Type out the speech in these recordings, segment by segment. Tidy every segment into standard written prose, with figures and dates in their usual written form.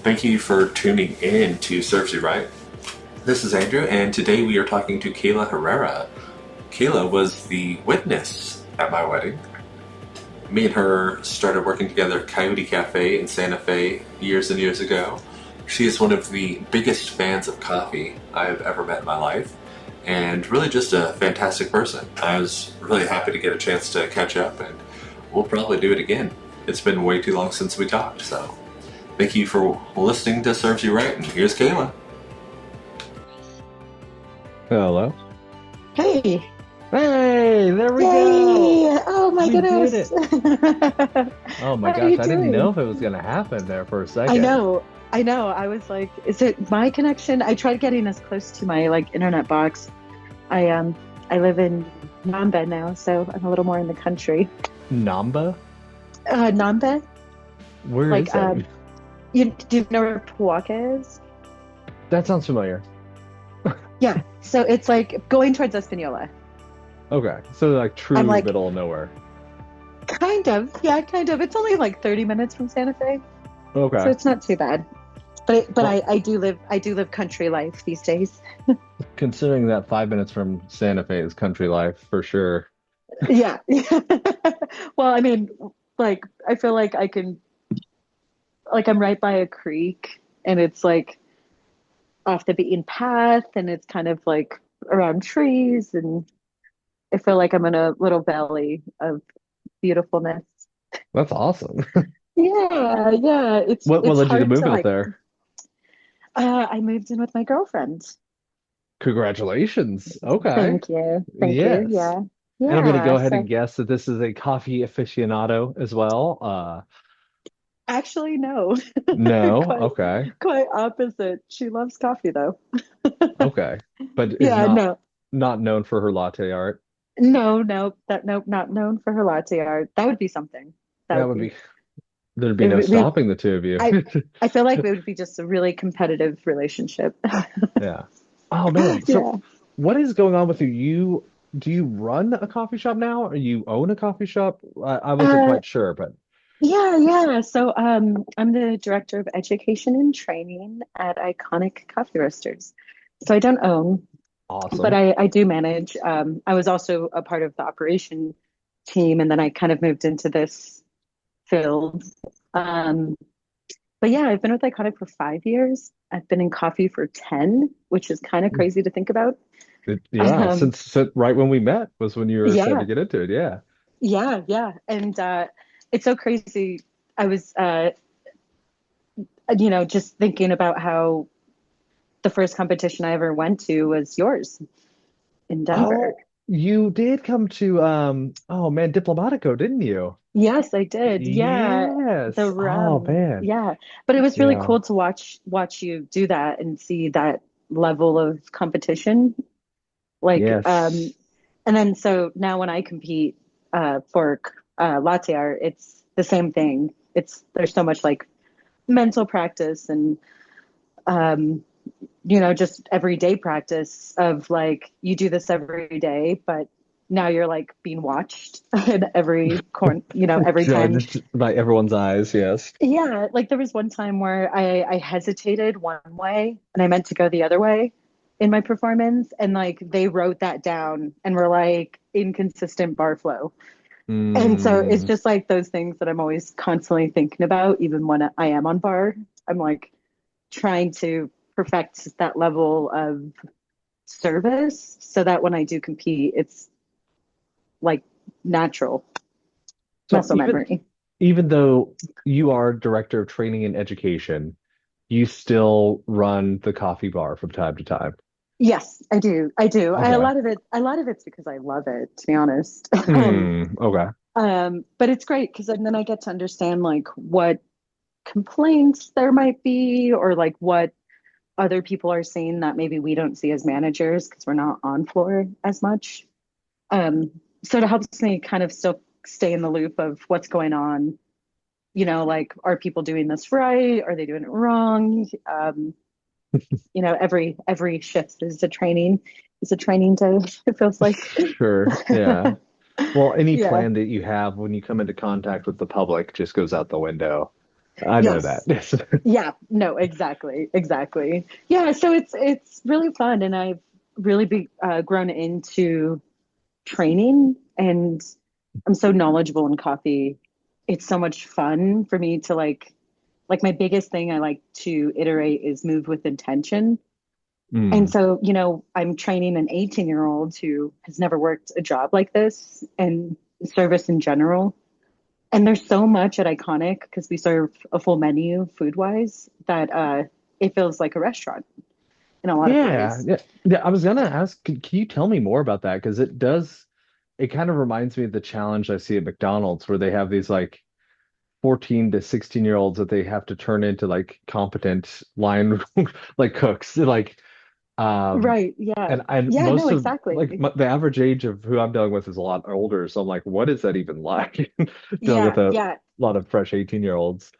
Thank you for tuning in to Serves You Right. This is Andrew, and today we are talking to Kayla Herrera. Kayla was the witness at my wedding. Me and her started working together at Coyote Cafe in Santa Fe years and years ago. She is one of the biggest fans of coffee I've ever met in my life, and really just a fantastic person. I was really happy to get a chance to catch up, and we'll probably do it again. It's been way too long since we talked, so thank you for listening to Serves You Right, and here's Kayla. Hello. Hey, Hey, there we go. yay! Oh my We did goodness. it. Oh my How are gosh, you I didn't know doing? if it was gonna happen there for a I second. know, I know. I was like, is it my connection? I tried getting as close to my internet box. I live in Nambe now, so I'm a little more in the country. Namba? Nambe? Where Like is that? you do you know where Puwaka is? That sounds familiar. Yeah. So it's like going towards Espanola. Okay, so like I'm true like middle of nowhere. kind of, yeah, kind of. It's only like 30 minutes from Santa Fe, so Okay. it's not too bad. But Well, I do live country life these days. considering that 5 minutes from Santa Fe is country life for sure. Yeah. Well, I mean, like I feel like I can like I'm right by a creek and it's like off the beaten path and it's kind of like around trees and I feel like I'm in a little valley of beautifulness. That's awesome. Yeah, yeah. It's What it's led you to hard to move out there? I moved in with my girlfriend. Congratulations. Okay. Thank you. Thank you. Yes. Yeah. And I'm gonna Yeah. go ahead So and guess that this is a coffee aficionado as well. actually no. No. Quite Okay. quite opposite. She loves coffee though. Okay. But is Yeah, no. not known for her latte art. No, no, nope, not known for her latte art. That would be something. That That would would be be there'd be it no would, we stopping the two of you. I I feel like it would be just a really competitive relationship. Yeah. Oh man. So Yeah. what is going on with you? Do you run a coffee shop now or you own a coffee shop? I wasn't Uh quite sure, but yeah, yeah. So I'm the director of education and training at Iconic Coffee Roasters. So I don't own, but awesome. I do manage. I was also a part of the operation team and then I kind of moved into this field. Um But yeah, I've been with Iconic for 5 years. I've been in coffee for 10, which is kind of crazy to think about. Yeah, Um, since right when we met was when you were starting to yeah, get into it. Yeah. yeah, yeah. And it's so crazy. I was, just thinking about how the first competition I ever went to was yours in Denver. Oh, you did come to oh man, Diplomatico, didn't you? Yes, I did. Yeah, the Yes. Oh rum. man. Yeah, but it was really Yeah. cool to watch you do that and see that level of competition. Like, Yes. and then so now when I compete for latte art, it's the same thing. It's there's so much like mental practice and um, just everyday practice of like you do this every day, but now you're like being watched in every corner, every time. Judged by everyone's eyes, yes. Yeah, like there was one time where I hesitated one way and I meant to go the other way in my performance, and like they wrote that down and were like inconsistent bar flow. And so it's Mm. just like those things that I'm always constantly thinking about, even when I am on bar. I'm like trying to perfect that level of service so that when I do compete, it's like natural So muscle memory. even though you are director of training and education, you still run the coffee bar from time to time. Yes, I do. I do. Okay. A lot of it's because I love it, to be honest. Okay. But it's great because then I get to understand like what complaints there might be or like what other people are seeing that maybe we don't see as managers because we're not on floor as much. Um, so it helps me kind of still stay in the loop of what's going on. Like are people doing this right? Are they doing it wrong? Every shift is a training day, it feels like. Sure. Yeah. Well, any Yeah. plan that you have when you come into contact with the public just goes out the window. I know that. Yes. Yeah, no, exactly, exactly. Yeah, so it's really fun, and I've really grown into training, and I'm so knowledgeable in coffee. It's so much fun for me to like my biggest thing I like to iterate is move with intention. And Mm. so, I'm training an 18-year-old who has never worked a job like this and service in general. And there's so much at Iconic because we serve a full menu food wise that it feels like a restaurant in a lot of Yeah, ways. yeah, yeah. I was gonna ask, can you tell me more about that? Because it kind of reminds me of the challenge I see at McDonald's where they have these like 14 to 16 year olds that they have to turn into like competent line like cooks. Like, um, Right. Yeah. and Yeah. No, most of like exactly. the average age of who I'm dealing with is a lot older. So I'm like, what is that even like? Dealing with Yeah. a Yeah. lot of fresh 18-year-olds.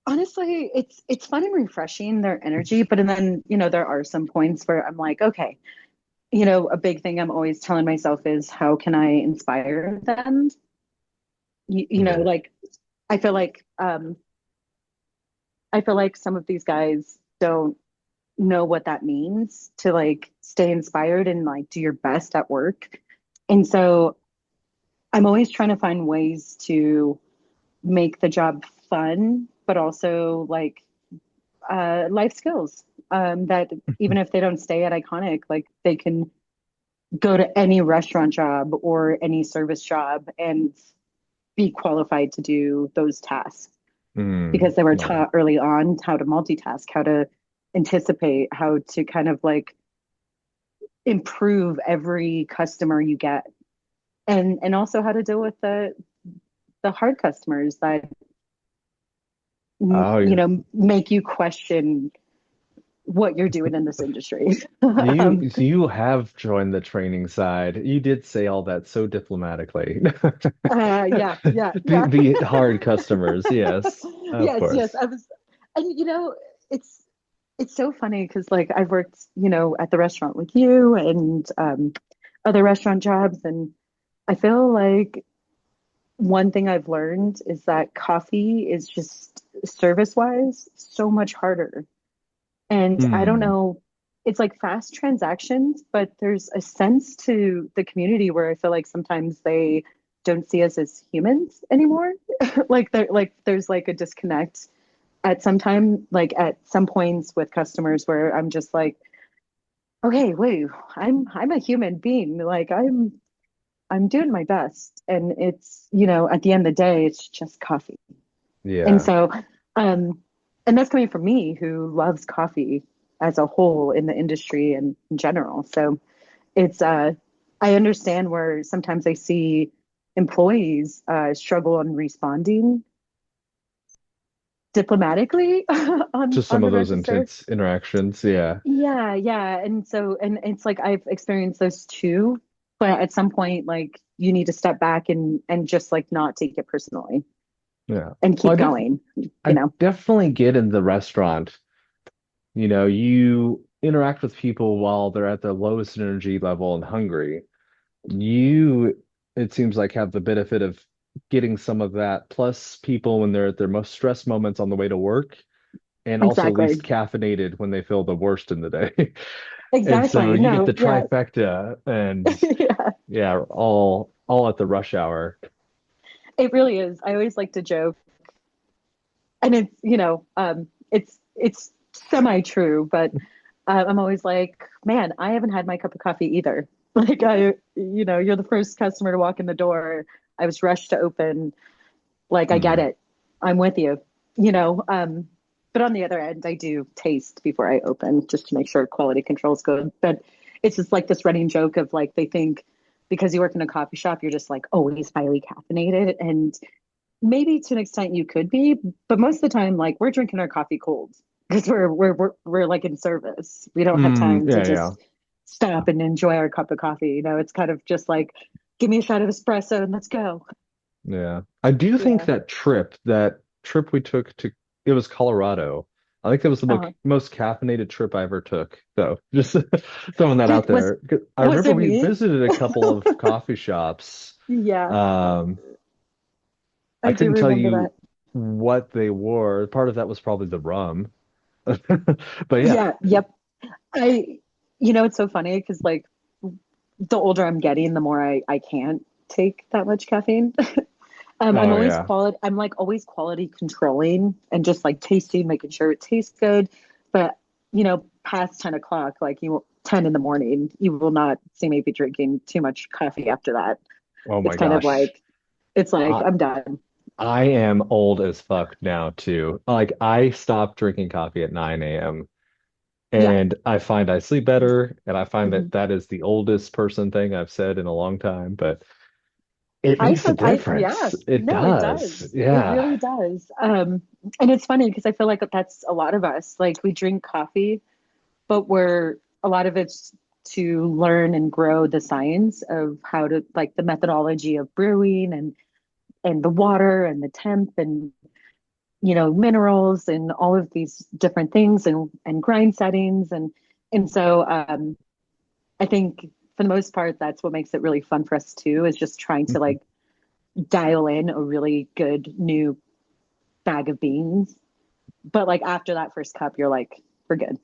Honestly, it's fun and refreshing their energy, but and then, there are some points where I'm like, okay, a big thing I'm always telling myself is how can I inspire them? Yeah. Like I feel like I feel like some of these guys don't know what that means to like stay inspired and like do your best at work. And so I'm always trying to find ways to make the job fun, but also like life skills that even if they don't stay at Iconic, like they can go to any restaurant job or any service job and be qualified to do those tasks Mm, because they were yeah. taught early on how to multitask, how to anticipate, how to kind of like improve every customer you get, and also how to deal with the hard customers that Oh, yeah. make you question what you're doing in this industry. You have joined the training side. You did say all that so diplomatically. Yeah, yeah, The yeah. the hard customers, yes, of Yes, yes. course. I was, and it's it's so funny because like I've worked, at the restaurant with you and other restaurant jobs, and I feel like one thing I've learned is that coffee is just service wise so much harder. And I don't Hmm. know, it's like fast transactions, but there's a sense to the community where I feel like sometimes they don't see us as humans anymore. Like there's like a disconnect at some time, like at some points with customers where I'm just like, okay, wait, I'm a human being. Like I'm doing my best. And it's, at the end of the day, it's just coffee. And Yeah. so, and that's coming from me who loves coffee as a whole in the industry and in general. So it's, I understand where sometimes I see employees struggle on responding diplomatically To on some the of those register. intense interactions. Yeah. Yeah, yeah. And so, and it's like I've experienced those too, but at some point, like you need to step back and just like not take it personally Yeah. and Well, keep going, you I know. definitely get in the restaurant. You interact with people while they're at their lowest energy level and hungry. You, it seems like, have the benefit of getting some of that, plus people when they're at their most stressed moments on the way to work, and also least Exactly. caffeinated when they feel the worst in the day. And so Exactly. you get No, the yeah. trifecta and Yeah. yeah, all at the rush hour. It really is. I always like to joke, and it's, it's semi-true, but I'm always like, man, I haven't had my cup of coffee either. Like you're the first customer to walk in the door. I was rushed to open. Like I get Hmm. it. I'm with you. You know, but on the other end, I do taste before I open just to make sure quality control is good. But it's just like this running joke of like they think because you work in a coffee shop, you're just like always highly caffeinated. And maybe to an extent you could be, but most of the time, like we're drinking our coffee cold because we're like in service. We don't have time to Yeah, yeah. just stop and enjoy our cup of coffee. It's kind of just like, give me a shot of espresso and let's go. Yeah. I do think Yeah. that trip we took to it was Colorado. I think that was the Uh, most caffeinated trip I ever took, though. Just throwing that out was there. 'Cause I was remember it we me? visited a couple of coffee shops. Yeah, Um, I I do couldn't tell remember you that. what they wore. Part of that was probably the rum. But yeah. Yeah, yep. I, it's so funny because like the older I'm getting, the more I can't take that much caffeine. I'm Oh always yeah. quality. I'm like always quality controlling and just like tasting, making sure it tastes good. But past 10 o'clock, like 10 in the morning, you will not see me be drinking too much coffee after that. Oh It's my kind of gosh. like it's like I I'm done. I am old as fuck now too. Like I stopped drinking coffee at 9 a.m. Yeah. and I find I sleep better, and I find that Mhm. that is the oldest person thing I've said in a long time, but it I makes a have, yeah, difference. It no, it does. does. It Yeah. really does. And it's funny because I feel like that's a lot of us. Like we drink coffee, but a lot of it's to learn and grow the science of how to like the methodology of brewing and the water and the temp and minerals and all of these different things and grind settings and so I think for the most part that's what makes it really fun for us too is just trying to like dial in a really good new bag of beans. But like after that first cup, you're like, we're good.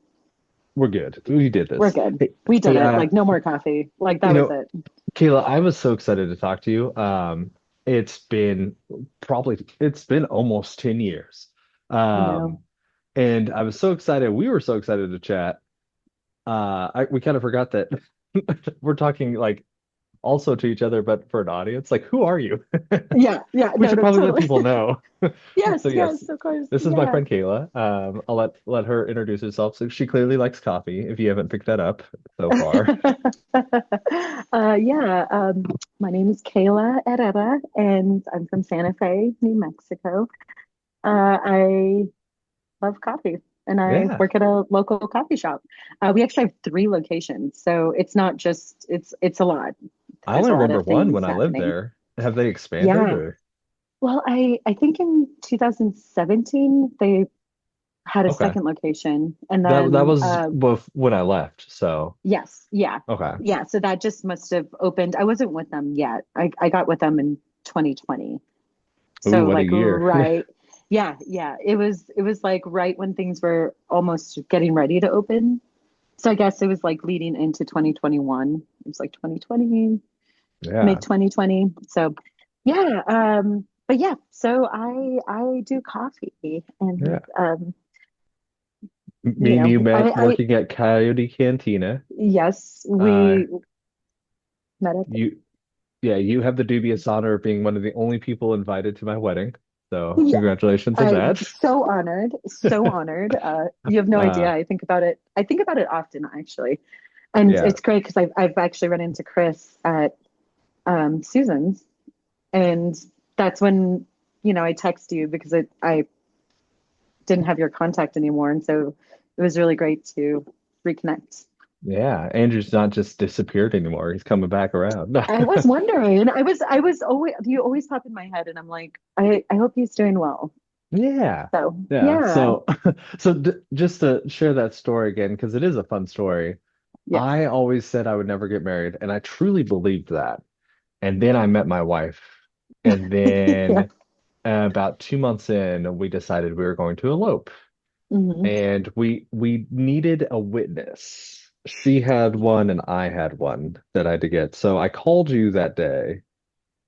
We're good. We did We're this. good. Hey, We did hey, it. Like no more coffee. Like you that was know, it. Kayla, I was so excited to talk to you. It's been it's been almost 10 years. I know. Um, and I was so excited. We were so excited to chat. We kind of forgot that we're talking like also to each other, but for an audience. Like, who are you? Yeah, yeah, We no, should no, probably let totally. people know. Yes, So yes, yes, of course. this is my Yeah. friend Kayla. I'll let her introduce herself. So she clearly likes coffee, if you haven't picked that up so far. Yeah, my name is Kayla Herrera, and I'm from Santa Fe, New Mexico. I love coffee, and I Yeah. work at a local coffee shop. We actually have three locations, so it's not just it's a lot. I There's only a lot remember of one things when I lived happening. there. Have they expanded Yeah. or? Well, I think in 2017 they had a Okay. second location, and That then was when I left. So, yes, yeah, okay. yeah. So that just must have opened. I wasn't with them yet. I got with them in 2020. Ooh, So what a like year. right, yeah, yeah. It was like right when things were almost getting ready to open. So I guess it was like leading into 2021. It was like 2020, Yeah. mid 2020. So yeah, but yeah, so I do coffee and Yeah. Me and you met I working at Coyote Cantina. yes, Uh, we met at you Yeah, you have the dubious honor of being one of the only people invited to my wedding. So, yeah. congratulations on I'm that. so honored, so honored. You have no idea. Uh, I think about it often actually. And yeah. it's great because I've actually run into Chris at Susan's, and that's when I text you because I didn't have your contact anymore, and so it was really great to reconnect. Yeah. Andrew's not just disappeared anymore. He's coming back around. I was wondering. I was always you always pop in my head, and I'm like, I hope he's doing well. Yeah. So Yeah. yeah, So d just to share that story again, because it is a fun story. yeah, I always said I would never get married, and I truly believed that. And then I met my wife, and yeah. then about 2 months in, we decided we were going to elope, Hmm. and we needed a witness. She had one, and I had one that I had to get. So I called you that day.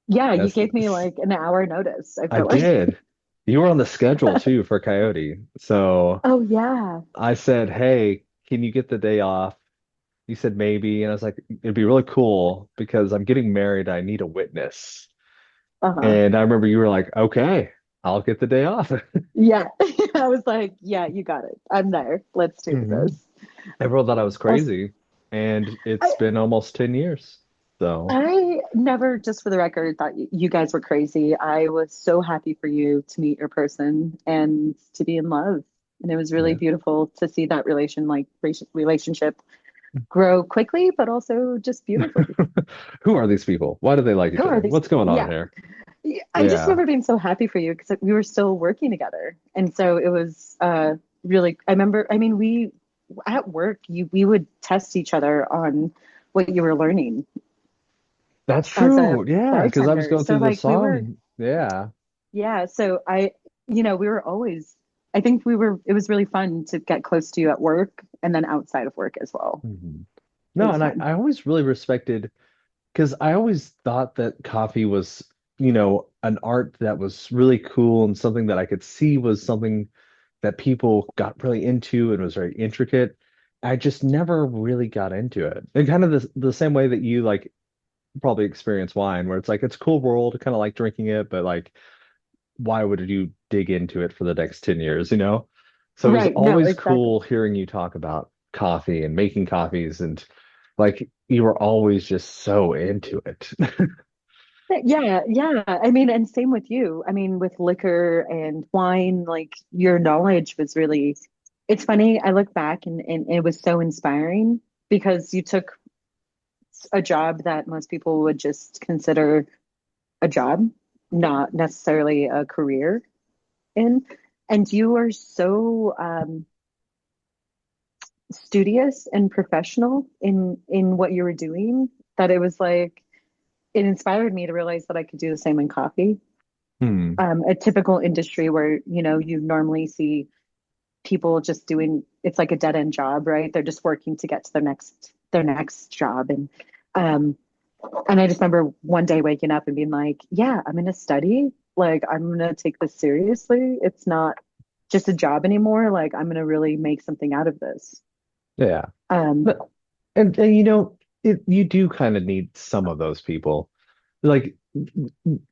Yeah, you As gave me like an hour notice. I I felt like. did. You were on the schedule too for Coyote. So Oh yeah. I said, "Hey, can you get the day off?" You said maybe, and I was like, "It'd be really cool because I'm getting married. I need a witness." Uh-huh. And I remember you were like, "Okay, I'll get the day off." Yeah. I was like, yeah, you got it. I'm there. Let's do hmm this. Everyone thought I was Also, crazy, and it's I been almost 10 years. So, I never, just for the record, thought you guys were crazy. I was so happy for you to meet your person and to be in love. And it was really yeah. beautiful to see that relationship grow quickly, but also just beautifully. Who are these people? Why do they like each Who are other? these What's people? going on Yeah. here? Yeah, I just Yeah. remember being so happy for you because we were still working together. And so it was really, I remember, I mean, we at work, we would test each other on what you were learning That's as a true. Yeah, because I was bartender. going So through the like we were, song. Yeah. yeah. So we were always, I think it was really fun to get close to you at work and then outside of work as well. Mhm. It No, was and I, fun. I always really respected because I always thought that coffee was, an art that was really cool and something that I could see was something that people got really into and was very intricate. I just never really got into it. And kind of the same way that you like probably experience wine, where it's like it's a cool world, kind of like drinking it, but like why would you dig into it for the next 10 years, you know? So it was Right. No, always exactly. cool hearing you talk about coffee and making coffees and like you were always just so into it. Yeah, yeah. I mean, and same with you. I mean, with liquor and wine, like your knowledge was really, it's funny. I look back and it was so inspiring because you took a job that most people would just consider a job, not necessarily a career in. And you are so studious and professional in what you were doing that it was like it inspired me to realize that I could do the same in coffee. Hmm, A typical industry where you normally see people just doing it's like a dead end job, right? They're just working to get to their next job, um, and I just remember one day waking up and being like, yeah, I'm going to study. Like, I'm going to take this seriously. It's not just a job anymore. Like, I'm going to really make something out of this. yeah. Um, But you do kind of need some of those people. Like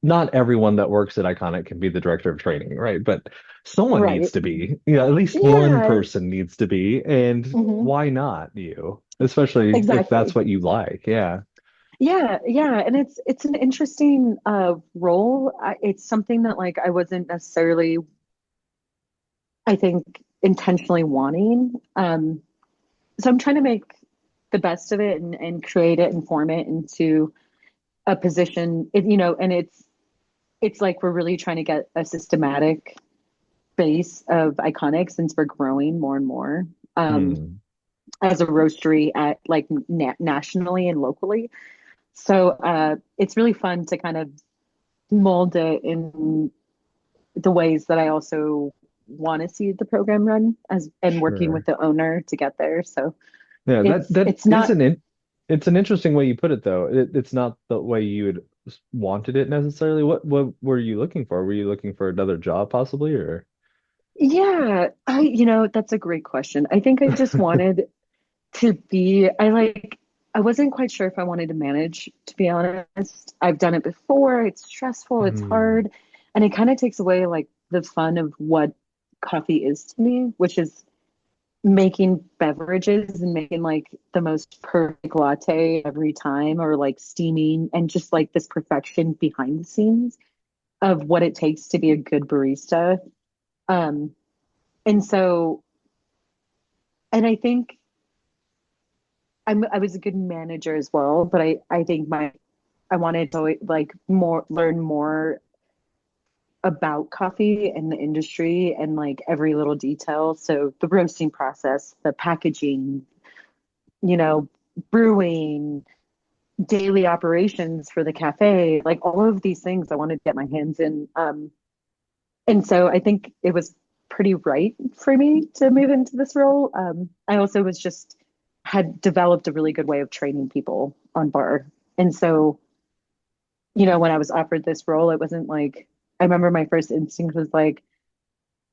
not everyone that works at Iconic can be the director of training, right? But someone needs right. to be. At least one Yeah. person needs to be. And Mhm. why not you? Especially if that's Exactly. what you like. Yeah. Yeah, yeah, and it's an interesting role. It's something that like I wasn't necessarily, I think, intentionally wanting. So I'm trying to make the best of it and create it and form it into a position. And it's like we're really trying to get a systematic base of Iconic since we're growing more and more Hmm. as a roastery at like nationally and locally. So it's really fun to kind of mold it in the ways that I also want to see the program run as and working with Sure. the owner to get there. So Yeah, that it's that it's is not it's an interesting way you put it though. It's not the way you had wanted it necessarily. What were you looking for? Were you looking for another job possibly or? yeah, that's a great question. I think I just wanted to be I wasn't quite sure if I wanted to manage, to be honest. I've done it before. It's stressful, it's Hmm. hard, and it kind of takes away like the fun of what coffee is to me, which is making beverages and making like the most perfect latte every time or like steaming and just like this perfection behind the scenes of what it takes to be a good barista. Um, and so, and I think I was a good manager as well, but I think I wanted to like learn more about coffee and the industry and like every little detail. So the roasting process, the packaging, you know, brewing, daily operations for the cafe, like all of these things I wanted to get my hands in. And so I think it was pretty right for me to move into this role. I also was just had developed a really good way of training people on bar. And so, when I was offered this role, it wasn't like I remember my first instinct was like,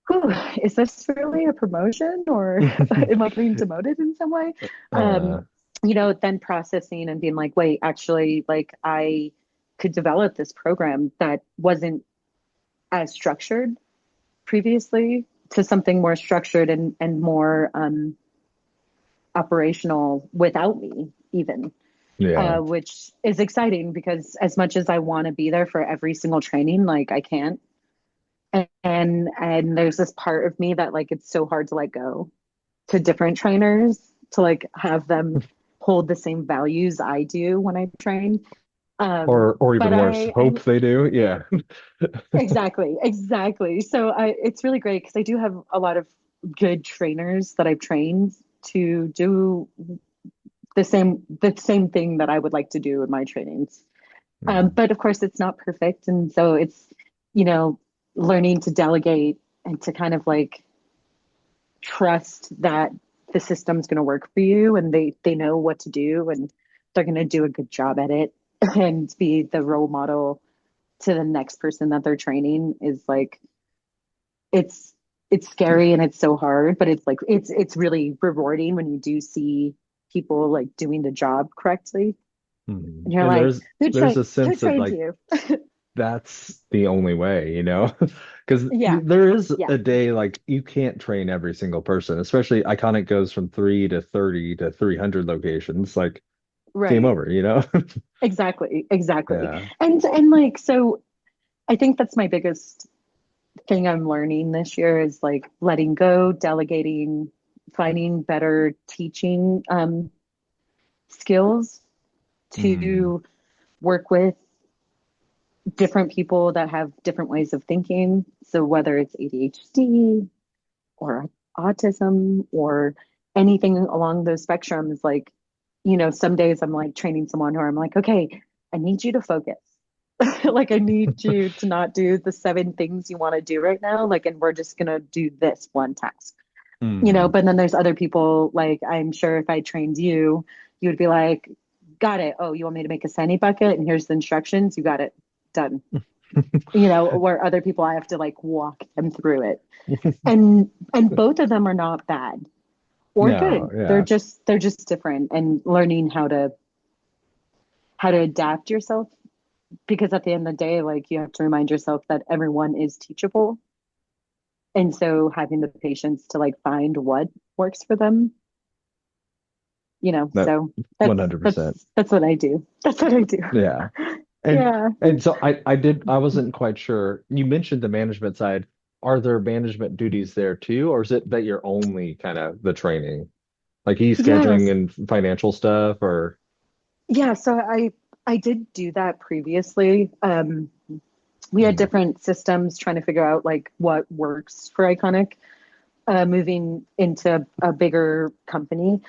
whew, is this really a promotion or am I getting demoted in some way? Uh, Then processing and being like, wait, actually, like I could develop this program that wasn't as structured previously to something more structured and more operational without me, even, yeah. which is exciting because as much as I want to be there for every single training, like I can't. And there's this part of me that like it's so hard to let go to different trainers to like have them hold the same values I do when I train. Or But even worse, I hope they do. Yeah. exactly, exactly. So it's really great because I do have a lot of good trainers that I've trained to do the same thing that I would like to do in my trainings. Hmm. But of course, it's not perfect, and so it's you know learning to delegate and to kind of like trust that the system's going to work for you and they know what to do and they're going to do a good job at it and be the role model to the next person that they're training is like it's it's scary and it's so hard, but it's like it's really rewarding when you do see people like doing the job correctly. And you're And like, there's a who sense that trained like you? that's the only way, you know? Because Yeah, there is yeah, a day like you can't train every single person, especially Iconic goes from 3 to 30 to 300 locations. Like game right. over, you know? Exactly, exactly. Yeah. And like so I think that's my biggest thing I'm learning this year is like letting go, delegating, finding better teaching skills Mm, to work with different people that have different ways of thinking. So whether it's ADHD or autism or anything along those spectrums, like, some days I'm like training someone who I'm like, okay, I need you to focus. Like I need you to not do the seven things you want to do right now. Like, and we're just gonna do this one task. mm. But then there's other people, like I'm sure if I trained you, you would be like, got it. Oh, you want me to make a sandy bucket? And here's the instructions. You got it. Done. Where other people I have to like walk them through it. And both of them are not bad or No, good. They're yeah. just different and learning how to adapt yourself because at the end of the day, like you have to remind yourself that everyone is teachable. And so having the patience to like find what works for them, That so that's 100%. that's that's what I do. That's what I do. Yeah. And Yeah. and so I wasn't quite sure. You mentioned the management side. Are there management duties there too, or is it that you're only kind of the training? Like e-scheduling Yes. and financial stuff or Yeah. So I did do that previously. We had Mm, different systems trying to figure out like what works for Iconic, moving into a bigger company.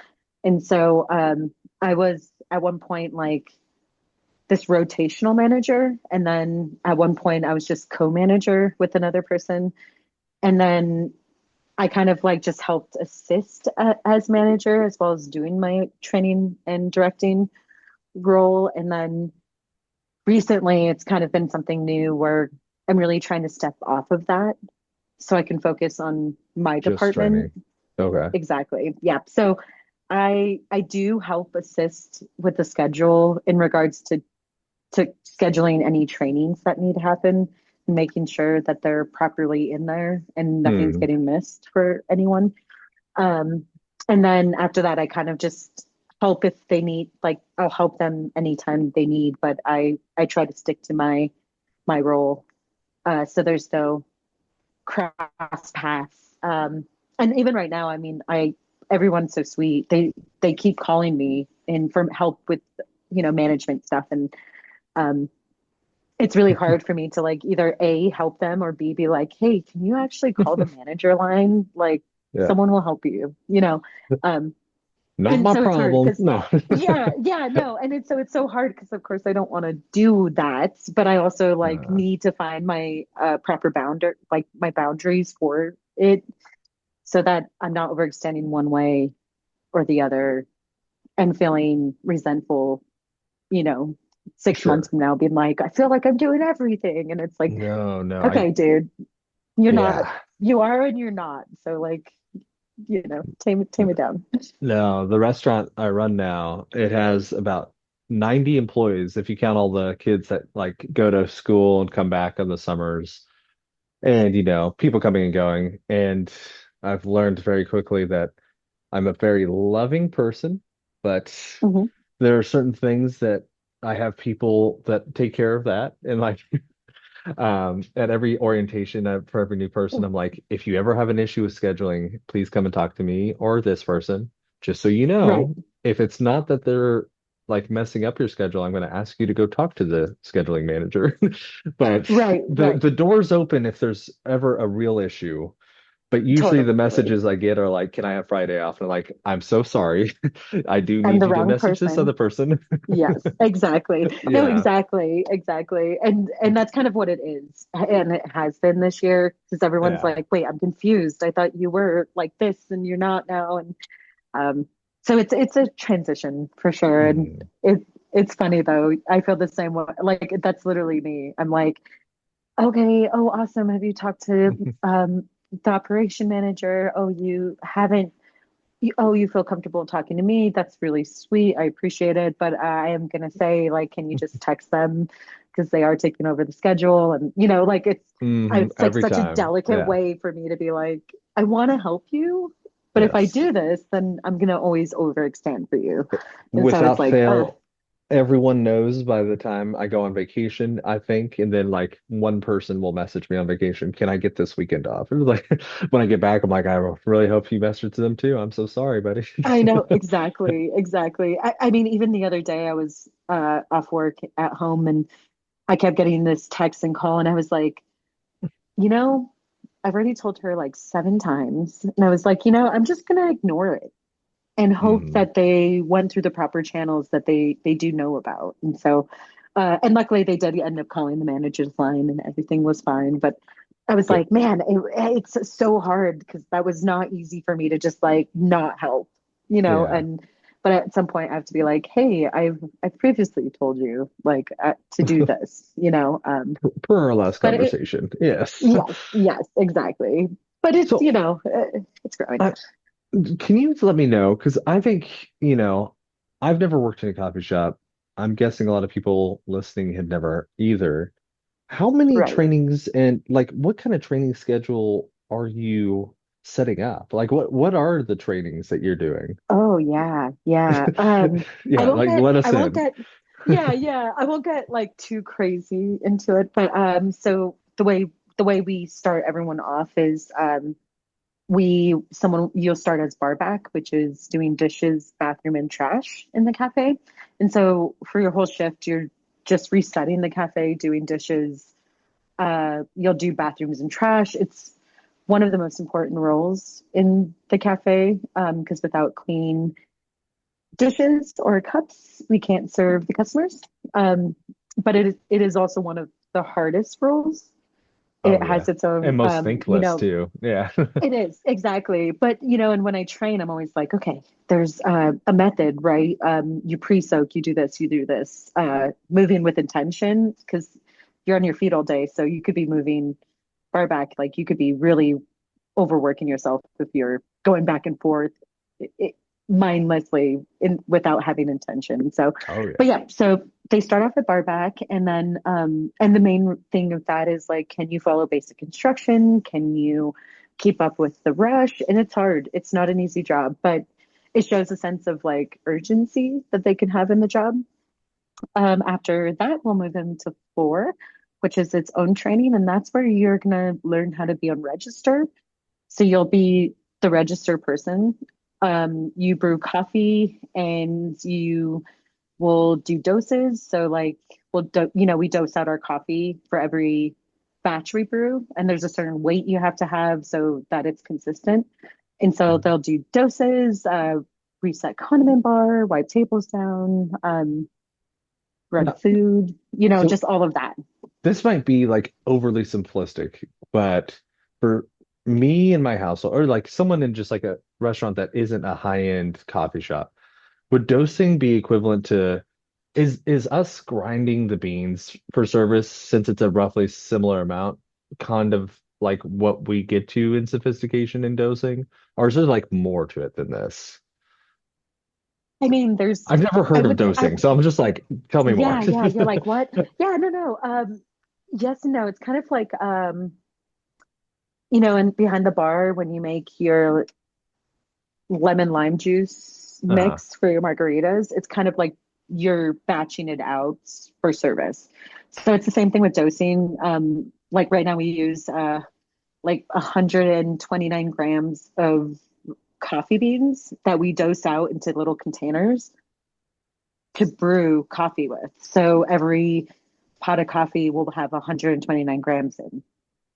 And so I was at one point like this rotational manager. And then at one point I was just co-manager with another person. And then I kind of like just helped assist as manager as well as doing my training and directing role. And then recently it's kind of been something new where I'm really trying to step off of that so I can focus on my just department. training. Okay. Exactly. Yeah. So I do help assist with the schedule in regards to scheduling any trainings that need to happen and making sure that they're properly in there and nothing's Hmm. getting missed for anyone. Um, and then after that, I kind of just help if they need, like I'll help them anytime they need, but I try to stick to my role. So there's no cross paths. And even right now, I mean, everyone's so sweet. They keep calling me in for help with management stuff, and um, it's really hard for me to like either A, help them or B, be like, hey, can you actually call the manager line? Like Yeah. someone will help you. Um, Not and my so it's hard problem. because No. yeah, no. And it's so hard because of course I don't want to do that, but I also like Uh, need to find my proper like my boundaries for it so that I'm not overextending one way or the other and feeling resentful, you know, 6 months sure. from now being like, I feel like I'm doing everything. And it's like, No, no. okay, dude, you're not, Yeah. you are and you're not. So like, tame it down. No, the restaurant I run now, it has about 90 employees if you count all the kids that like go to school and come back in the summers and people coming and going. And I've learned very quickly that I'm a very loving person, but Hmm. there are certain things that I have people that take care of that. And like at every orientation for every new person, I'm like, if you ever have an issue with scheduling, please come and talk to me or this person. Just so you Right, know, if it's not that they're like messing up your schedule, I'm going to ask you to go talk to the scheduling manager. But right, the right. the door's open if there's ever a real issue. But usually the Totally. messages I get are like, "Can I have Friday off?" And I'm like, "I'm so sorry. I do I'm need the you to wrong message this other person. person." Yes, exactly. No, Yeah. exactly, exactly. And that's kind of what it is. And it has been this year because everyone's Yeah. like, wait, I'm confused. I thought you were like this and you're not now. And um so it's a transition for sure. And Mm. it's funny though. I feel the same way. Like that's literally me. I'm like, okay, oh awesome. Have you talked to the operation manager? Oh, you haven't oh, you feel comfortable talking to me. That's really sweet. I appreciate it. But I am going to say, like, can you just text them because they are taking over the schedule? And, like, it's like Every such a time. delicate Yeah. way for me to be like, I want to help you. But if I Yes. do this, then I'm going to always overextend for you. And so it's Without like, fail, everyone knows by the time I go on vacation, I think, and then like one person will message me on vacation, "Can I get this weekend off?" It was like when I get back, I'm like, "I really hope you messaged them too. I'm so sorry, buddy." I know exactly, exactly. I mean, even the other day, I was off work at home and I kept getting this text and call, and I was like, you know, I've already told her like 7 times. And I was like, I'm just gonna ignore it and hope Mhm. that they went through the proper channels that they do know about. And so and luckily they did end up calling the manager's line and everything was fine. But I was Good. like, man, it's so hard because that was not easy for me to just like not help, Yeah. and but at some point I have to be like, hey, I've previously told you like to do this, Per our last but it conversation. Yes. yes, yes, exactly. But it's, So, it's growing. I, can you let me know? Because I think, I've never worked in a coffee shop. I'm guessing a lot of people listening had never either. How many Right. trainings and like what kind of training schedule are you setting up? Like what are the trainings that you're doing? Oh yeah, yeah. I Yeah, won't like get, let I us won't in. get, yeah, yeah. I won't get like too crazy into it. But so the way we start everyone off is you'll start as barback, which is doing dishes, bathroom, and trash in the cafe. And so for your whole shift, you're just resetting the cafe, doing dishes. You'll do bathrooms and trash. It's one of the most important roles in the cafe because without clean dishes or cups, we can't serve the customers. But it is also one of the hardest roles. Oh It yeah. has its And own, most thankless too. Yeah. it is exactly. But and when I train, I'm always like, okay, there's a method, right? You pre-soak, you do this, you do this. Moving with intention because you're on your feet all day, so you could be moving far back, like you could be really overworking yourself if you're going back and forth mindlessly without having intention. So, Oh but yeah. yeah, so they start off at bar back, and then and the main thing of that is like, can you follow basic instruction? Can you keep up with the rush? And it's hard. It's not an easy job, but it shows a sense of like urgency that they can have in the job. After that, we'll move into floor, which is its own training, and that's where you're gonna learn how to be on register. So you'll be the register person. You brew coffee and you will do doses. So like we dose out our coffee for every batch we brew, and there's a certain weight you have to have so that it's consistent. And so they'll do doses, reset condiment bar, wipe tables down, run No, food, so just all of that. this might be like overly simplistic, but for me and my household, or like someone in just like a restaurant that isn't a high-end coffee shop, would dosing be equivalent to is us grinding the beans for service since it's a roughly similar amount, kind of like what we get to in sophistication in dosing? Or is there like more to it than this? I mean, I've never I heard of would, I, dosing, so I'm just like, tell me more. yeah, yeah. You're like, what? Yeah, no, no. Yes and no. It's kind of like, and behind the bar when you make your lemon lime juice Uh-huh. mix for your margaritas, it's kind of like you're batching it out for service. So it's the same thing with dosing. Like right now we use like 129 grams of coffee beans that we dose out into little containers to brew coffee with. So every pot of coffee will have 129 grams in.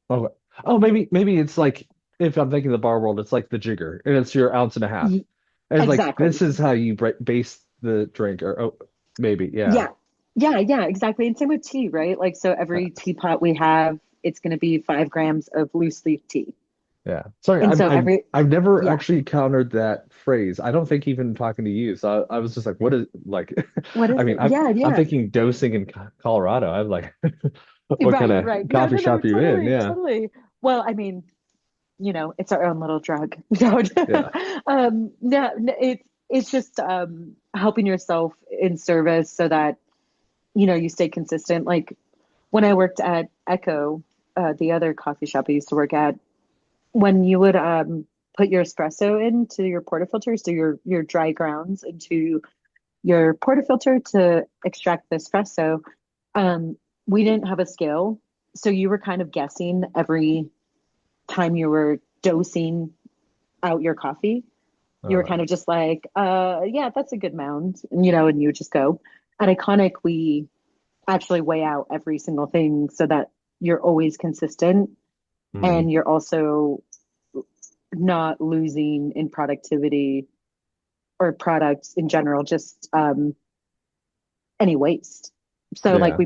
Oh, oh, maybe it's like if I'm thinking the bar world, it's like the jigger, and it's your ounce and a half. Y- And it's like exactly. this is how you base the drink, or oh, maybe, yeah, Yeah. Yeah, exactly. And same with tea, right? Like, so every teapot we have, it's going to be 5 grams of loose leaf tea. yeah. Sorry, And I've so I've every, I've never yeah. actually encountered that phrase. I don't think even talking to you. So I was just like, what is like? What I is mean, it? I'm Yeah, I'm yeah. thinking dosing in Colorado. I'm like, what kind Right, of right. No, coffee no, no, shop are you in? totally, Yeah, totally. Well, I mean, it's our own little drug. No, yeah, no, it's just helping yourself in service so that you stay consistent. Like when I worked at Echo, the other coffee shop I used to work at, when you would put your espresso into your portafilter, so your dry grounds into your portafilter to extract the espresso, um, we didn't have a scale, so you were kind of guessing every time you were dosing out your coffee. You were uh, kind of just like, yeah, that's a good amount, and you would just go. At Iconic, we actually weigh out every single thing so that you're always consistent mm, and you're also not losing in productivity or products in general, just any waste. So like yeah,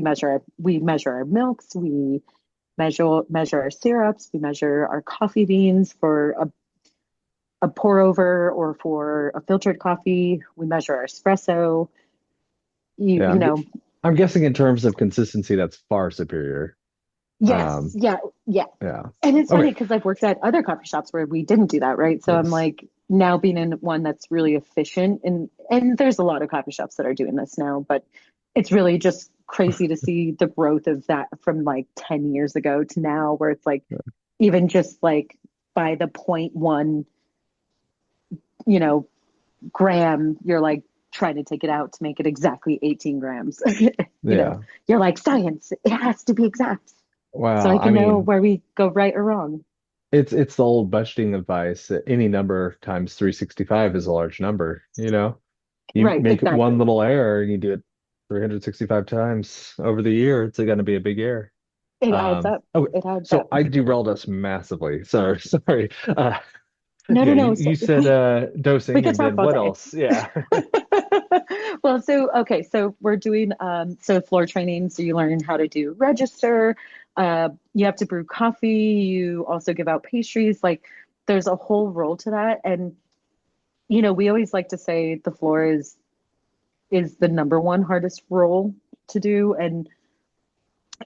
we measure our milks, we measure our syrups, we measure our coffee beans for a pour over or for a filtered coffee. We measure our espresso. You yeah. you know, I'm guessing in terms of consistency, that's far superior. yes, Um, yeah, yeah. yeah. And it's Okay. funny because I've worked at other coffee shops where we didn't do that, right? So I'm Yes. like now being in one that's really efficient, and there's a lot of coffee shops that are doing this now, but it's really just crazy to see the growth of that from like 10 years ago to now, where it's like even just like by the point one, you know, gram, you're like trying to take it out to make it exactly 18 grams. you know, Yeah. you're like science, it has to be exact. So Wow. I I can know mean, where we go right or wrong. it's the old budgeting advice. Any number times 365 is a large number, you know? You Right, make one exactly. little error and you do it 365 times over the year, it's going to be a big error. It adds up. Okay, It adds so up. I derailed us massively. So sorry. No, no, Yeah, no. you said We dosing, could and talk then all what day. else? Yeah. Well, so okay, so we're doing so floor training. So you learn how to do register. You have to brew coffee. You also give out pastries. Like there's a whole role to that. And we always like to say the floor is the number one hardest role to do. And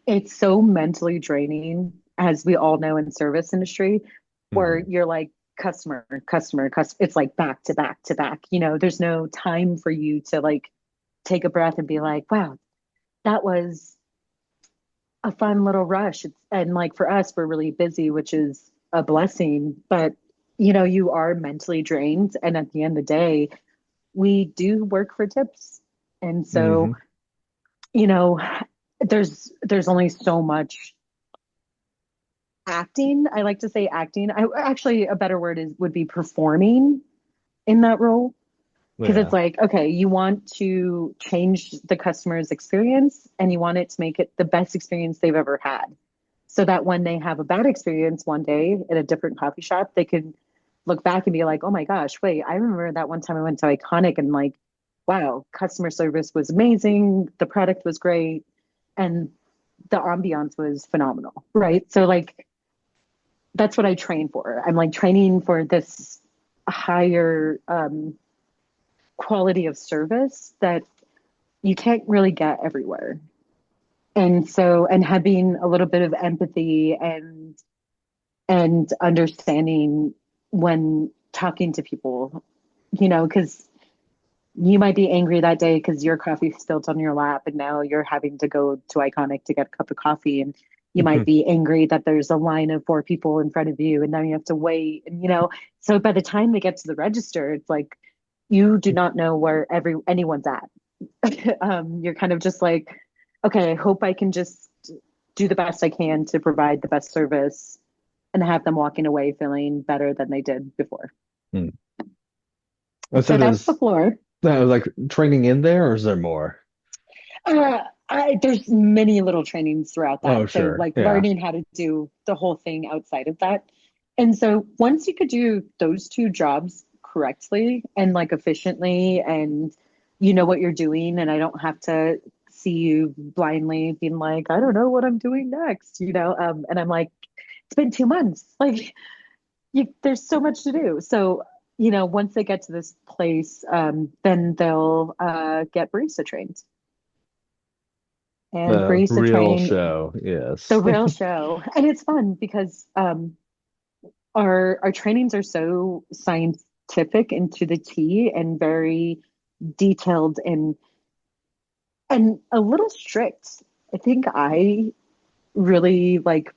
it's so mentally draining, as we all know in service industry, where Mhm. you're like customer, customer, customer. It's like back to back to back. There's no time for you to like take a breath and be like, wow, that was a fun little rush. And like for us, we're really busy, which is a blessing. But you are mentally drained. And at the end of the day, we do work for tips. And so, Mhm. you know, there's only so much acting. I like to say acting. I actually a better word would be performing in that role. Because it's Yeah. like, okay, you want to change the customer's experience and you want it to make it the best experience they've ever had. So that when they have a bad experience one day at a different coffee shop, they can look back and be like, oh my gosh, wait, I remember that one time I went to Iconic and like, wow, customer service was amazing. The product was great. And the ambiance was phenomenal. Right. So like that's what I train for. I'm like training for this higher quality of service that you can't really get everywhere. And so, and having a little bit of empathy and understanding when talking to people, because you might be angry that day because your coffee spilled on your lap and now you're having to go to Iconic to get a cup of coffee. And you might be angry that there's a line of 4 people in front of you and now you have to wait. And, so by the time they get to the register, it's like you do not know where anyone's at. You're kind of just like, okay, I hope I can just do the best I can to provide the best service and have them walking away feeling better than they did before. Hmm. So So that's the does floor. like training in there, or is there more? There's many little trainings throughout Oh, that. So sure. like Yeah. learning how to do the whole thing outside of that. And so once you could do those two jobs correctly and like efficiently, and you know what you're doing, and I don't have to see you blindly being like, I don't know what I'm doing next, and I'm like, it's been 2 months. Like there's so much to do. So, once they get to this place, then they'll get barista trained. And The barista real training, show, the yes. real show. And it's fun because our trainings are so scientific and to the T and very detailed and a little strict. I think I really like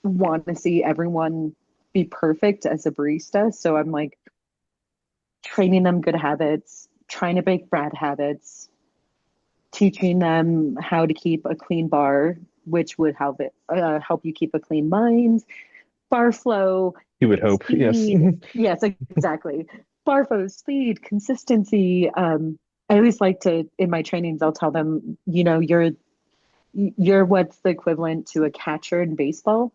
want to see everyone be perfect as a barista. So I'm like training them good habits, trying to break bad habits, teaching them how to keep a clean bar, which would help you keep a clean mind, bar flow, You would hope, yes. speed. Yes, exactly. Bar flow, speed, consistency. I always like to in my trainings, I'll tell them, you're what's the equivalent to a catcher in baseball.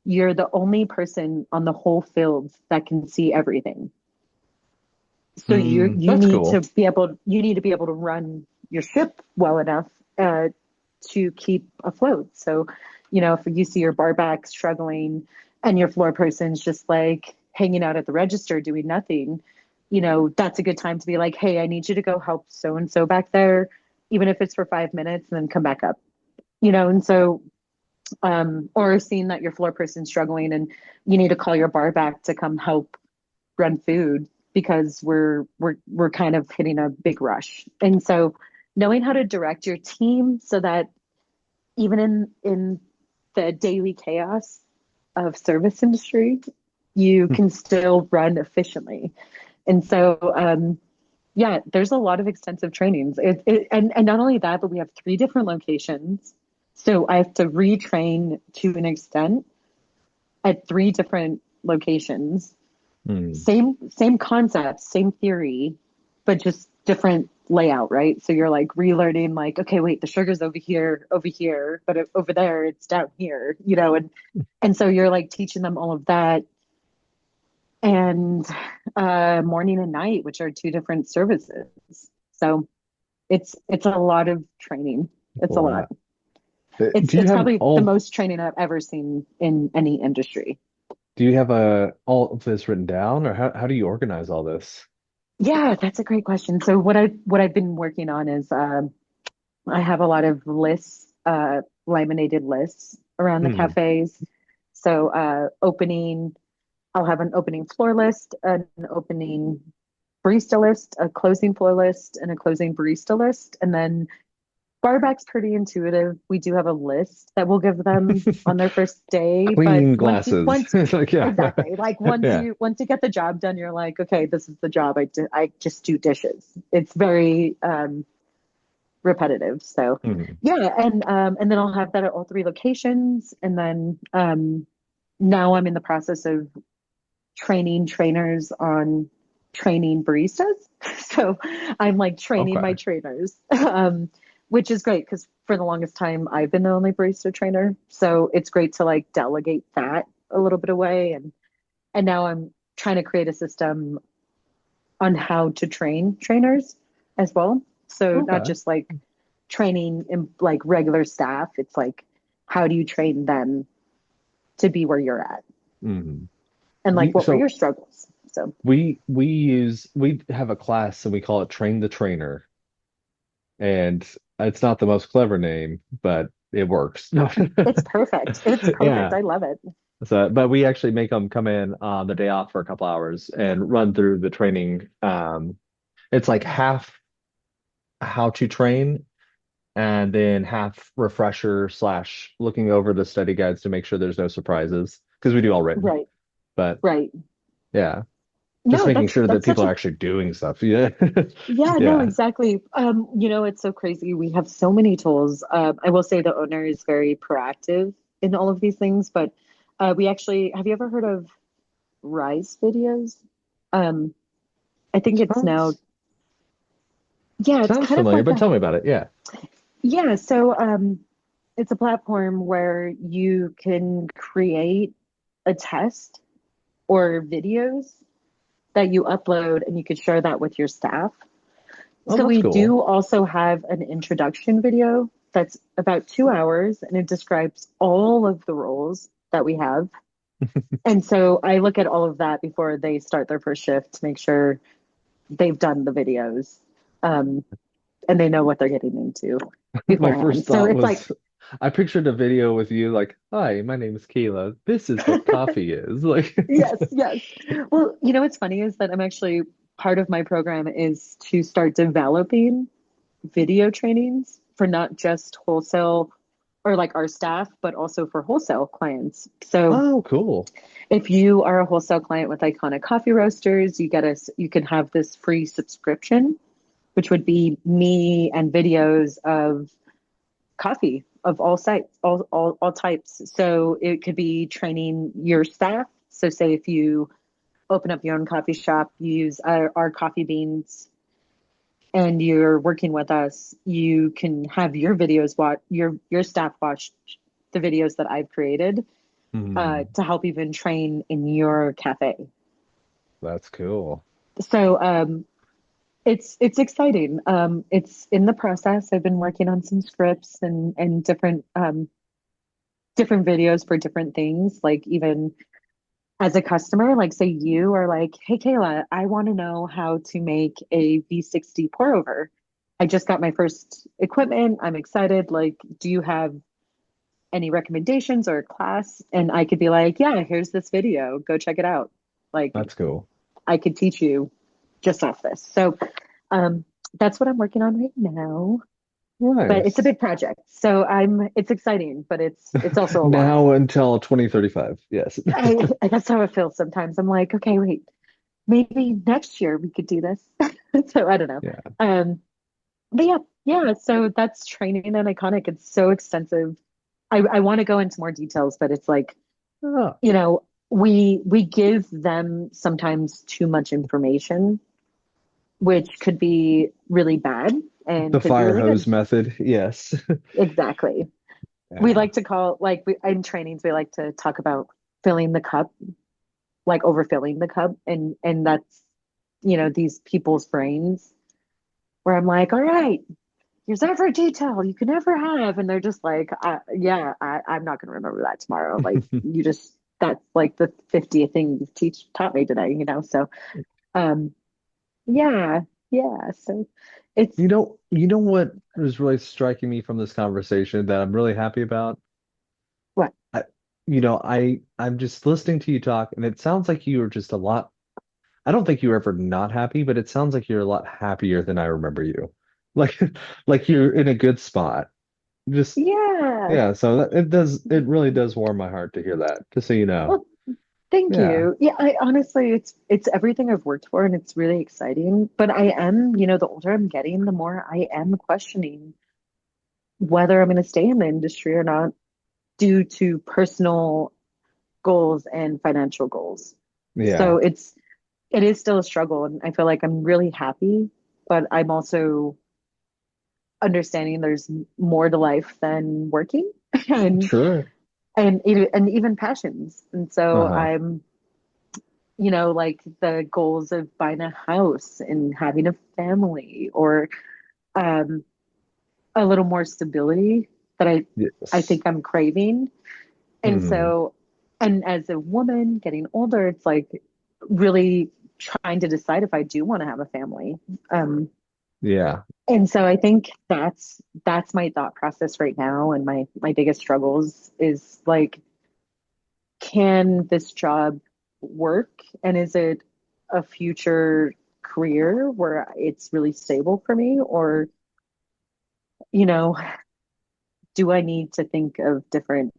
You're the only person on the whole field that can see everything. So you That's need to cool. be able to run your ship well enough to keep afloat. So, if you see your bar back struggling and your floor person's just like hanging out at the register doing nothing, that's a good time to be like, hey, I need you to go help so and so back there, even if it's for 5 minutes, and then come back up. And so or seeing that your floor person's struggling and you need to call your bar back to come help run food because we're kind of hitting a big rush. And so knowing how to direct your team so that even in the daily chaos of service industry, you can still run efficiently. And so yeah, there's a lot of extensive trainings. And not only that, but we have 3 different locations. So I have to retrain to an extent at 3 different locations. Hmm. Same concept, same theory, but just different layout, right? So you're like relearning, like, okay, wait, the sugar's over here, but over there it's down here, and so you're like teaching them all of that, and morning and night, which are 2 different services. So it's a lot of training. It's a lot. Wow. It's Do you it's have probably the all most training I've ever seen in any industry. do you have all of this written down, or how do you organize all this? Yeah, that's a great question. So what I've been working on is I have a lot of lists, laminated lists around the Hmm. cafes. So I'll have an opening floor list, an opening barista list, a closing floor list, and a closing barista list. And then Barback's pretty intuitive. We do have a list that we'll give them on their first day, but Clean once you glasses. once It's like, yeah. exactly, like once Yeah. you once you get the job done, you're like, okay, this is the job. I just do dishes. It's very repetitive. So Hmm. yeah, and then I'll have that at all 3 locations, and then now I'm in the process of training trainers on training baristas. So I'm like training my Okay. trainers, which is great because for the longest time I've been the only barista trainer. So it's great to like delegate that a little bit away, and now I'm trying to create a system on how to train trainers as well. So not Okay. just like training in like regular staff. It's like how do you train them to be where you're at, Hmm. and like what were your So struggles. So we have a class and we call it Train the Trainer. And it's not the most clever name, but it works. it's perfect. It's perfect. Yeah. I love it. So, but we actually make them come in on the day off for a couple hours and run through the training. It's like half how to train and then half refresher slash looking over the study guides to make sure there's no surprises because we do all written. Right. But Right. yeah, just No, making that's sure that that's such people a are actually doing stuff. Yeah. yeah, no, Yeah. exactly. It's so crazy. We have so many tools. I will say the owner is very proactive in all of these things, but we actually have you ever heard of Rise videos? Um, I think it's now, Sounds yeah, it's sounds kind of familiar, like but a, tell me about it. Yeah. yeah, so it's a platform where you can create a test or videos that you upload and you could share that with your staff. Oh, So that's we cool. do also have an introduction video that's about 2 hours and it describes all of the roles that we have. And so I look at all of that before they start their first shift to make sure they've done the videos, um, and they know what they're getting into My first beforehand. So thought it's like, was I pictured a video with you like, "Hi, my name is Kayla. This is what coffee is." Like, yes, yes. Well, what's funny is that I'm actually part of my program is to start developing video trainings for not just wholesale or like our staff, but also for wholesale clients. So oh, cool. if you are a wholesale client with Iconic Coffee Roasters, you can have this free subscription, which would be me and videos of coffee of all sites, all types. So it could be training your staff. So say if you open up your own coffee shop, you use our coffee beans and you're working with us, you can have your videos watch your staff watch the videos that I've created Hmm, to help even train in your cafe. that's cool. So it's exciting. It's in the process. I've been working on some scripts and different videos for different things. Like even as a customer, like say you are like, hey Kayla, I want to know how to make a V60 pour over. I just got my first equipment. I'm excited. Like, do you have any recommendations or a class? And I could be like, yeah, here's this video. Go check it out. Like, That's cool. I could teach you just off this. So um, that's what I'm working on right now. But it's a Nice. big project. So it's exciting, but it's also a lot. Now until 2035. Yes. That's how it feels sometimes. I'm like, okay, wait, maybe next year we could do this. So I don't know. Yeah. Um, but yeah, yeah. So that's training and Iconic. It's so extensive. I want to go into more details, but it's like, Oh, we give them sometimes too much information, which could be really bad and the could be fire really good. hose method. Yes. Exactly. We Yeah. like to call in trainings we like to talk about filling the cup, like overfilling the cup, and that's these people's brains where I'm like, all right, here's every detail you can ever have, and they're just like, yeah, I'm not going to remember that tomorrow. Like you just that's like the 50th thing you've taught me today, So, um, yeah, yeah. So it's You know what was really striking me from this conversation that I'm really happy about? what? I, I'm just listening to you talk, and it sounds like you were just a lot. I don't think you were ever not happy, but it sounds like you're a lot happier than I remember you. Like, like you're in a good spot. Just Yeah. yeah. So it really does warm my heart to hear that. Just so you know. Well, thank Yeah. you. Yeah, I honestly, it's everything I've worked for, and it's really exciting. But I am, the older I'm getting, the more I am questioning whether I'm going to stay in the industry or not due to personal goals and financial goals. So Yeah. it is still a struggle, and I feel like I'm really happy, but I'm also understanding there's more to life than working and Sure. and even passions. And so Uh-huh. I'm like the goals of buying a house and having a family or um, a little more stability that I Yes. think I'm craving. And Hmm. so, and as a woman getting older, it's like really trying to decide if I do want to have a family. Um, Yeah. and so I think that's my thought process right now, and my biggest struggles is like, can this job work, and is it a future career where it's really stable for me, or you know do I need to think of different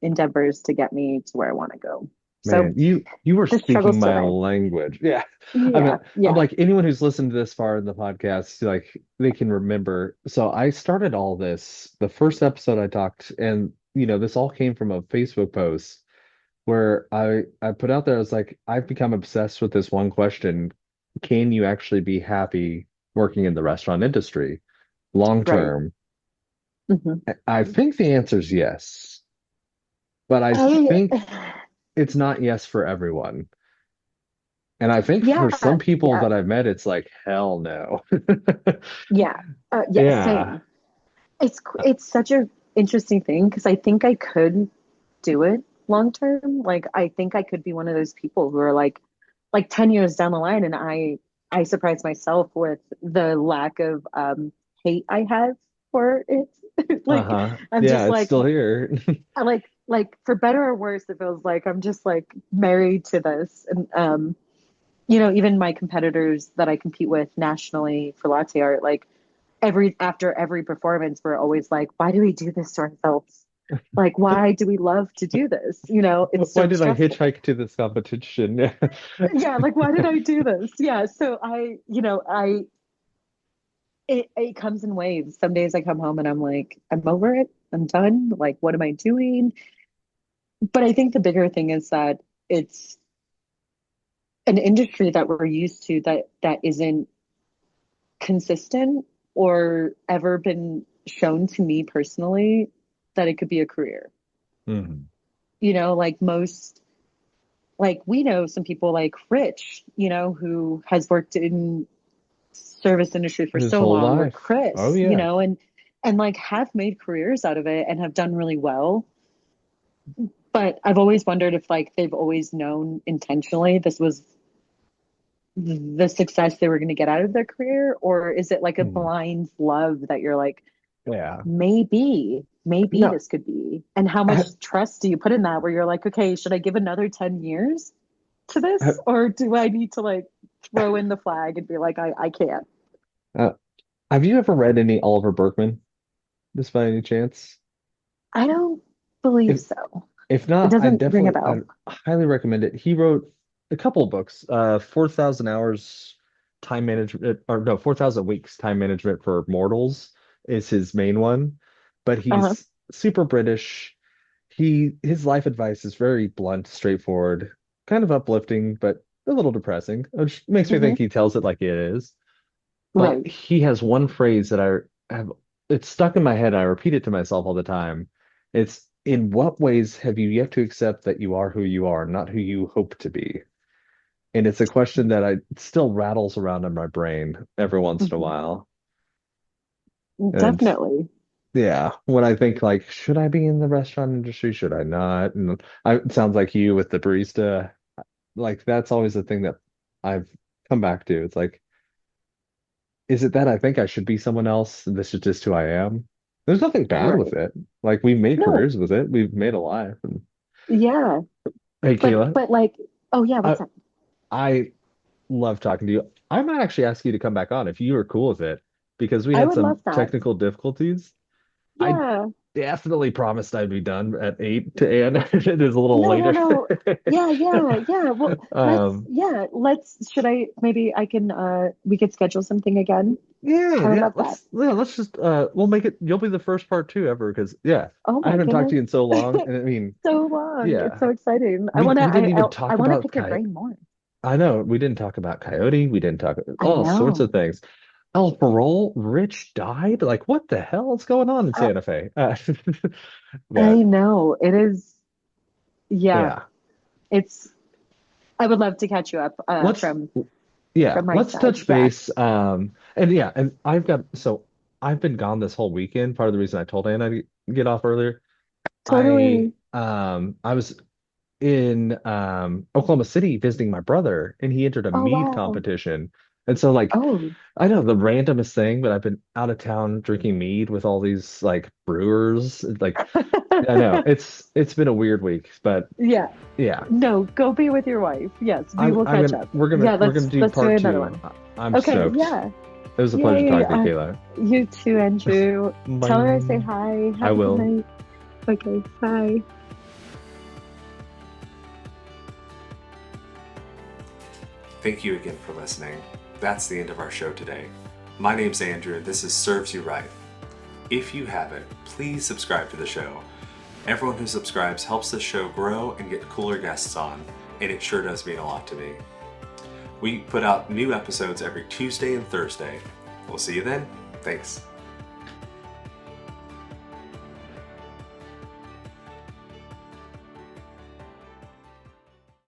endeavors to get me to where I want to go? So Man, you were the speaking struggle's still my there. language. Yeah. I mean, Yeah, I'm yeah, like anyone who's listened to this far in the podcast, like they can remember. So I started all this, the first episode I talked, and this all came from a Facebook post where I put out there, I was like, I've become obsessed with this one question. Can you actually be happy working in the restaurant industry long right. term? Hmm. I think the answer is yes. But I I think it's not yes for everyone. And I think for Yeah, some people yeah, that I've met, it's like, hell no. yeah, yeah, Yeah. same. It's such a interesting thing because I think I could do it long term. Like I think I could be one of those people who are like 10 years down the line and I surprise myself with the lack of hate I have for it. Like Uh-huh. I'm Yeah, just it's like still here. I like for better or worse, it feels like I'm just like married to this. And even my competitors that I compete with nationally for latte art, like after every performance, we're always like, why do we do this to ourselves? Like, why do we love to do this? It's Why so did I stressful. hitchhike to this competition? Yeah. Yeah, like why did I do this? Yeah, so it comes in waves. Some days I come home and I'm like, I'm over it. I'm done. Like, what am I doing? But I think the bigger thing is that it's an industry that we're used to that isn't consistent or ever been shown to me personally that it could be a career. Mhm. Like we know some people like Rich, who has worked in service industry for His so whole long, or life. Oh Chris, yeah. and like have made careers out of it and have done really well. But I've always wondered if like they've always known intentionally this was the success they were going to get out of their career, or is it like a Mhm. blind love that you're like, Yeah. maybe No, this could be, and how I, much trust do you put in that where you're like, okay, should I give another 10 years to I, this, or do I need to like throw in the flag and be like, I can't? uh, have you ever read any Oliver Berkman, just by any chance? I don't believe If so. if It not, doesn't ring a bell. I'd highly recommend it. He wrote a couple of books, 4,000 hours time management, or no, 4,000 weeks time management for mortals is his main one, but Uh-huh. he's super British. His life advice is very blunt, straightforward, kind of uplifting, but a little depressing, which makes me Hmm. think he tells it like it is. But Right. he has one phrase that I have, it's stuck in my head. I repeat it to myself all the time. It's, in what ways have you yet to accept that you are who you are, not who you hope to be? And it's a question that I it still rattles around in my brain every once in a Hmm. while. And Definitely. yeah, when I think like, should I be in the restaurant industry? Should I not? And it sounds like you with the barista. Like that's always the thing that I've come back to. It's like, is it that I think I should be someone else and this is just who I am? There's nothing bad with Right. it. Like we've made No. careers with it. We've made a life. And, Yeah. hey, But Kayla, but like, oh yeah, I what's up? I love talking to you. I might actually ask you to come back on if you are cool with it because we I had would some love that. technical difficulties. I Yeah. definitely promised I'd be done at 8 to Ann. It is a little No, no, later. no. Yeah, yeah, yeah. Well, Um, should I maybe I can we could schedule something again? yeah, I would yeah. love that. Let's just we'll make it. You'll be the first part two ever because yeah, Oh I my haven't talked to goodness. you in so long, and I mean, So long. It's yeah, so exciting. we didn't even I talk want to about pick your Coyote. brain more. I know we didn't talk about Coyote. We didn't talk I all sorts of know. things. El Parole, Rich died. Like, what the hell is going on in I, Santa Fe? I But know. It is, yeah. yeah, It's I would love to catch you up let's yeah, from my let's side. touch Yeah. base. And yeah, and I've been gone this whole weekend. Part of the reason I told Anna to get off earlier, Totally. I was in Oklahoma City visiting my brother, and he entered a Oh mead wow. competition. And so like Oh. I know the randomest thing, but I've been out of town drinking mead with all these like brewers. Like I know it's been a weird week, but Yeah. yeah, No, go be with your wife. Yes, we will I'm catch gonna up. Yeah, we're gonna do let's do part another two. one. I'm Okay, stoked. yeah. It was a pleasure Yay. talking to you, Kayla. You too, Andrew. Tell her I say Bye. hi. I Have a good will. night. Okay, bye. Thank you again for listening. That's the end of our show today. My name's Andrew, and this is Serves You Right. If you haven't, please subscribe to the show. Everyone who subscribes helps the show grow and get cooler guests on, and it sure does mean a lot to me. We put out new episodes every Tuesday and Thursday. We'll see you then. Thanks.